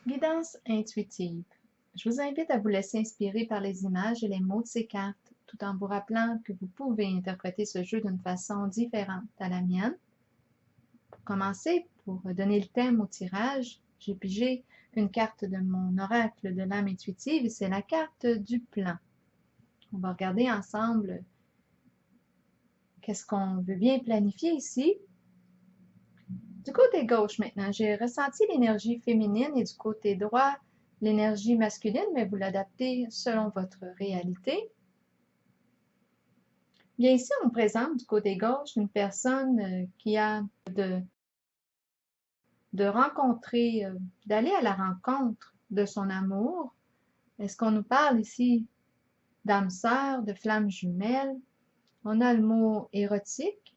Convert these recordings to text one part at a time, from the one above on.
Guidance intuitive. Je vous invite à vous laisser inspirer par les images et les mots de ces cartes, tout en vous rappelant que vous pouvez interpréter ce jeu d'une façon différente à la mienne. Pour commencer, pour donner le thème au tirage, j'ai pigé une carte de mon oracle de l'âme intuitive et c'est la carte du plan. On va regarder ensemble qu'est-ce qu'on veut bien planifier ici. Du côté gauche maintenant, j'ai ressenti l'énergie féminine et du côté droit, l'énergie masculine, mais vous l'adaptez selon votre réalité. Bien ici, on me présente du côté gauche une personne qui a de rencontrer, d'aller à la rencontre de son amour. Est-ce qu'on nous parle ici d'âme sœur, de flamme jumelle? On a le mot érotique.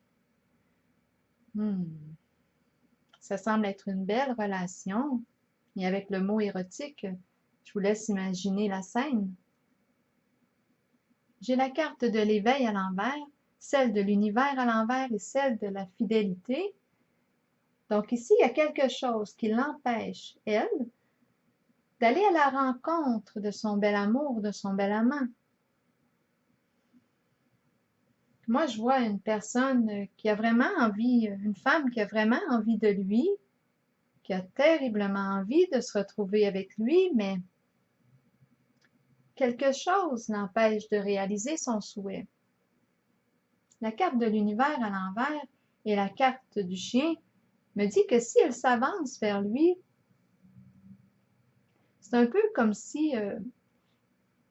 Ça semble être une belle relation. Et avec le mot érotique, je vous laisse imaginer la scène. J'ai la carte de l'éveil à l'envers, celle de l'univers à l'envers et celle de la fidélité. Donc ici, il y a quelque chose qui l'empêche, elle, d'aller à la rencontre de son bel amour, de son bel amant. Moi, je vois une personne qui a vraiment envie, une femme qui a vraiment envie de lui, qui a terriblement envie de se retrouver avec lui, mais quelque chose l'empêche de réaliser son souhait. La carte de l'univers à l'envers et la carte du chien me dit que si elle s'avance vers lui, c'est un peu comme si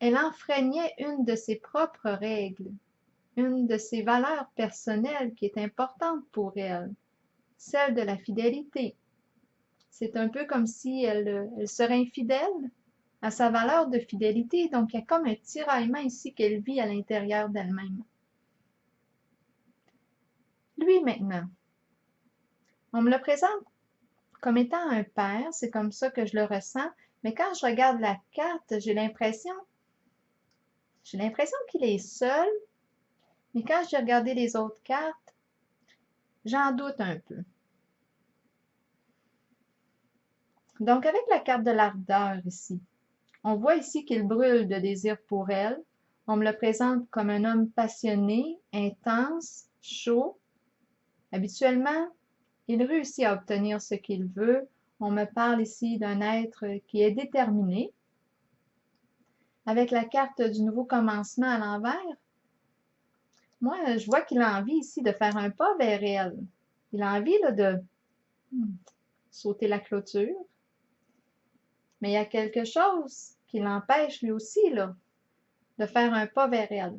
elle enfreignait une de ses propres règles, une de ses valeurs personnelles qui est importante pour elle, celle de la fidélité. C'est un peu comme si elle serait infidèle à sa valeur de fidélité, donc il y a comme un tiraillement ici qu'elle vit à l'intérieur d'elle-même. Lui maintenant, on me le présente comme étant un père, c'est comme ça que je le ressens, mais quand je regarde la carte, j'ai l'impression qu'il est seul, mais quand j'ai regardé les autres cartes, j'en doute un peu. Donc avec la carte de l'ardeur ici, on voit ici qu'il brûle de désir pour elle. On me le présente comme un homme passionné, intense, chaud. Habituellement, il réussit à obtenir ce qu'il veut. On me parle ici d'un être qui est déterminé. Avec la carte du nouveau commencement à l'envers, moi, je vois qu'il a envie ici de faire un pas vers elle. Il a envie là, de sauter la clôture. Mais il y a quelque chose qui l'empêche lui aussi là, de faire un pas vers elle.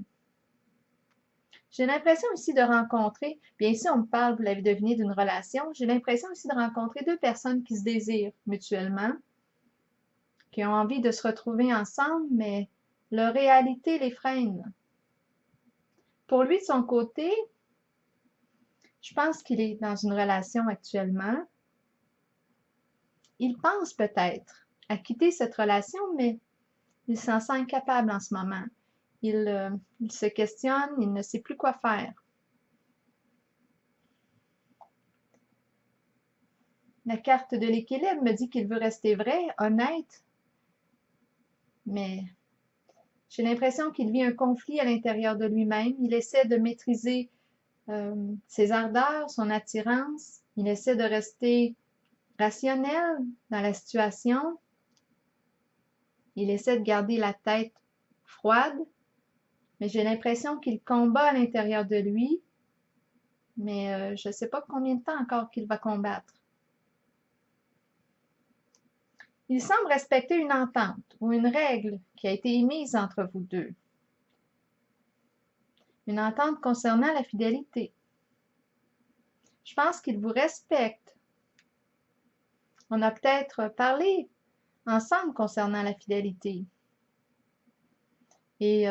J'ai l'impression aussi de rencontrer, bien ici on me parle, vous l'avez deviné, d'une relation, j'ai l'impression aussi de rencontrer deux personnes qui se désirent mutuellement, qui ont envie de se retrouver ensemble, mais leur réalité les freine. Pour lui, de son côté, je pense qu'il est dans une relation actuellement. Il pense peut-être à quitter cette relation, mais il s'en sent incapable en ce moment. Il se questionne, il ne sait plus quoi faire. La carte de l'équilibre me dit qu'il veut rester vrai, honnête, mais j'ai l'impression qu'il vit un conflit à l'intérieur de lui-même. Il essaie de maîtriser ses ardeurs, son attirance. Il essaie de rester rationnel dans la situation. Il essaie de garder la tête froide, mais j'ai l'impression qu'il combat à l'intérieur de lui, mais je ne sais pas combien de temps encore qu'il va combattre. Il semble respecter une entente ou une règle qui a été émise entre vous deux. Une entente concernant la fidélité. Je pense qu'il vous respecte. On a peut-être parlé ensemble concernant la fidélité. Et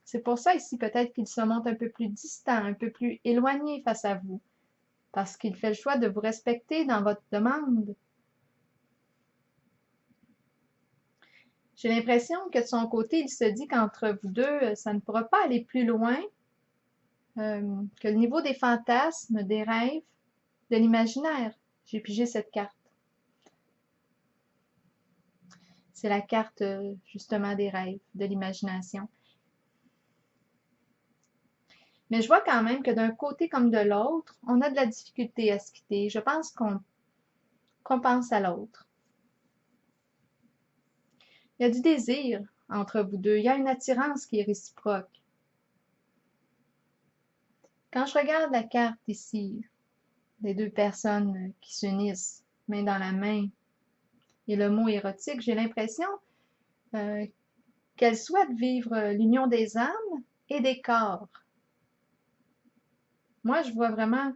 c'est pour ça ici peut-être qu'il se montre un peu plus distant, un peu plus éloigné face à vous, parce qu'il fait le choix de vous respecter dans votre demande. J'ai l'impression que de son côté, il se dit qu'entre vous deux, ça ne pourra pas aller plus loin, que le niveau des fantasmes, des rêves, de l'imaginaire. J'ai pigé cette carte. C'est la carte justement des rêves, de l'imagination. Mais je vois quand même que d'un côté comme de l'autre, on a de la difficulté à se quitter. Je pense qu'on pense à l'autre. Il y a du désir entre vous deux. Il y a une attirance qui est réciproque. Quand je regarde la carte ici, des deux personnes qui s'unissent, main dans la main, et le mot érotique, j'ai l'impression qu'elles souhaitent vivre l'union des âmes et des corps. Moi, je vois vraiment,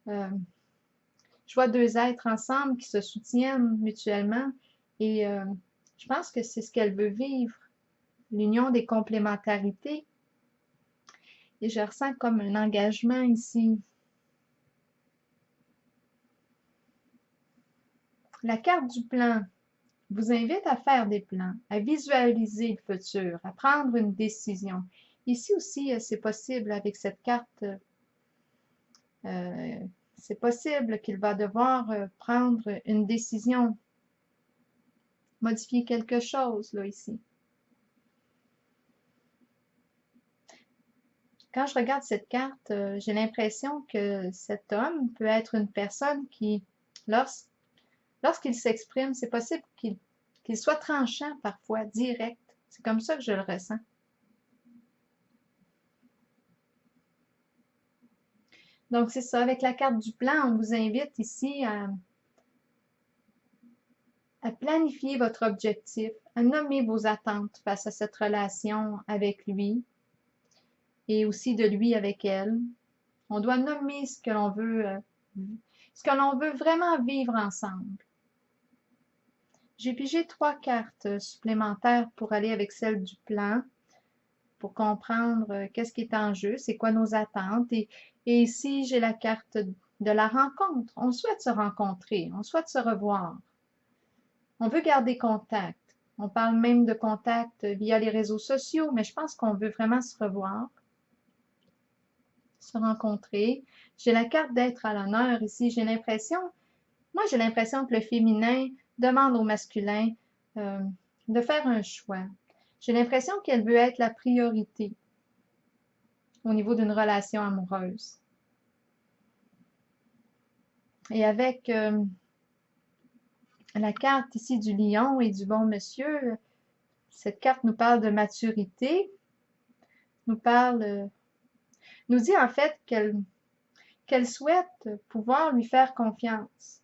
je vois deux êtres ensemble qui se soutiennent mutuellement et je pense que c'est ce qu'elle veut vivre, l'union des complémentarités. Et je ressens comme un engagement ici. La carte du plan vous invite à faire des plans, à visualiser le futur, à prendre une décision. Ici aussi, c'est possible avec cette carte, c'est possible qu'il va devoir prendre une décision, modifier quelque chose, là, ici. Quand je regarde cette carte, j'ai l'impression que cet homme peut être une personne qui, lorsqu'il s'exprime, c'est possible qu'il soit tranchant parfois, direct. C'est comme ça que je le ressens. Donc, c'est ça, avec la carte du plan, on vous invite ici à planifier votre objectif, à nommer vos attentes face à cette relation avec lui et aussi de lui avec elle. On doit nommer ce que l'on veut vraiment vivre ensemble. J'ai pigé 3 cartes supplémentaires pour aller avec celle du plan, pour comprendre qu'est-ce qui est en jeu, c'est quoi nos attentes. Et ici, j'ai la carte de la rencontre. On souhaite se rencontrer, on souhaite se revoir. On veut garder contact. On parle même de contact via les réseaux sociaux, mais je pense qu'on veut vraiment se revoir, se rencontrer. J'ai la carte d'être à l'honneur ici. J'ai l'impression que le féminin demande au masculin de faire un choix. J'ai l'impression qu'elle veut être la priorité au niveau d'une relation amoureuse. Et avec la carte ici du lion et du bon monsieur, cette carte nous parle de maturité, nous dit en fait qu'elle souhaite pouvoir lui faire confiance,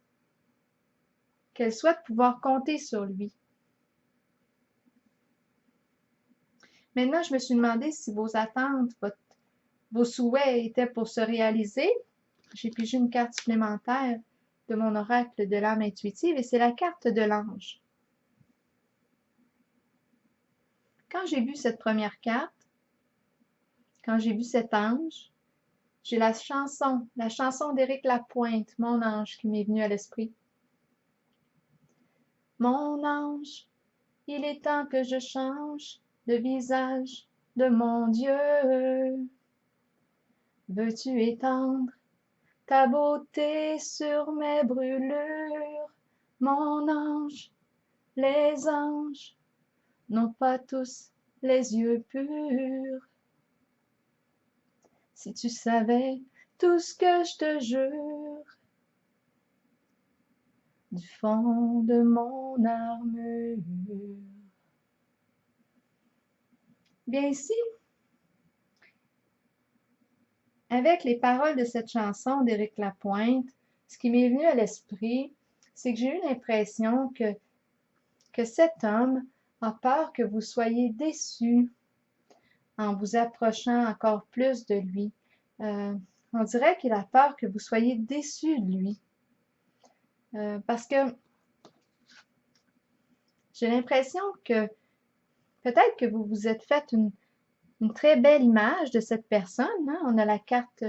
qu'elle souhaite pouvoir compter sur lui. Maintenant, je me suis demandé si vos attentes, vos souhaits étaient pour se réaliser. J'ai pigé une carte supplémentaire de mon oracle de l'âme intuitive et c'est la carte de l'ange. Quand j'ai vu cette première carte, quand j'ai vu cet ange, j'ai la chanson d'Éric Lapointe, Mon ange, qui m'est venue à l'esprit. Mon ange, il est temps que je change le visage de mon Dieu. Veux-tu étendre ta beauté sur mes brûlures, mon ange? Les anges n'ont pas tous les yeux purs. Si tu savais tout ce que je te jure, du fond de mon armure. Bien ici, avec les paroles de cette chanson d'Éric Lapointe, ce qui m'est venu à l'esprit, c'est que j'ai eu l'impression que cet homme a peur que vous soyez déçus en vous approchant encore plus de lui. On dirait qu'il a peur que vous soyez déçus de lui. Parce que j'ai l'impression que peut-être que vous vous êtes fait une très belle image de cette personne. Hein? On a la carte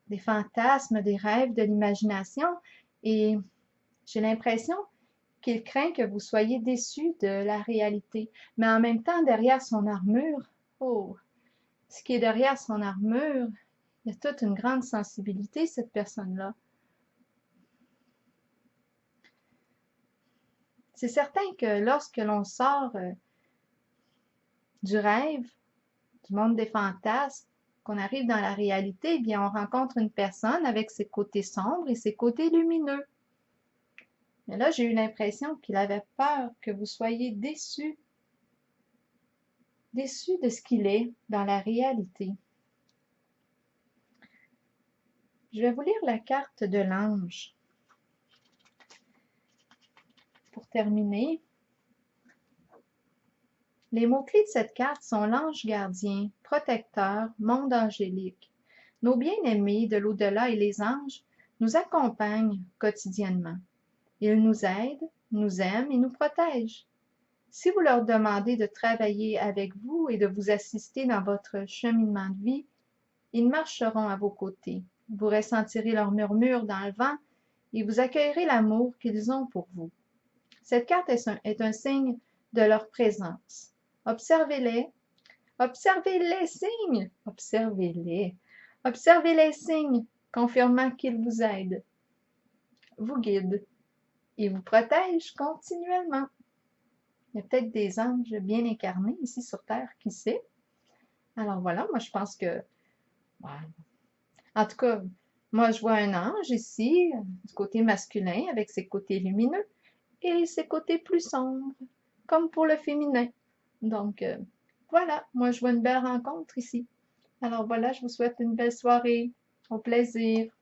des fantasmes, des rêves, de l'imagination. Et j'ai l'impression qu'il craint que vous soyez déçus de la réalité. Mais en même temps, derrière son armure, oh, ce qui est derrière son armure, il y a toute une grande sensibilité, cette personne-là. C'est certain que lorsque l'on sort du rêve, du monde des fantasmes, qu'on arrive dans la réalité, eh bien, on rencontre une personne avec ses côtés sombres et ses côtés lumineux. Mais là, j'ai eu l'impression qu'il avait peur que vous soyez déçus de ce qu'il est dans la réalité. Je vais vous lire la carte de l'ange. Pour terminer, les mots-clés de cette carte sont l'ange gardien, protecteur, monde angélique. Nos bien-aimés de l'au-delà et les anges nous accompagnent quotidiennement. Ils nous aident, nous aiment et nous protègent. Si vous leur demandez de travailler avec vous et de vous assister dans votre cheminement de vie, ils marcheront à vos côtés. Vous ressentirez leurs murmures dans le vent et vous accueillerez l'amour qu'ils ont pour vous. Cette carte est un signe de leur présence. Observez-les. Observez les signes. Observez-les. Observez les signes, confirmant qu'ils vous aident, vous guident et vous protègent continuellement. Il y a peut-être des anges bien incarnés ici sur Terre, qui sait? Alors voilà, moi je pense que, en tout cas, moi je vois un ange ici, du côté masculin, avec ses côtés lumineux et ses côtés plus sombres, comme pour le féminin. Donc, voilà, moi je vois une belle rencontre ici. Alors voilà, je vous souhaite une belle soirée. Au plaisir.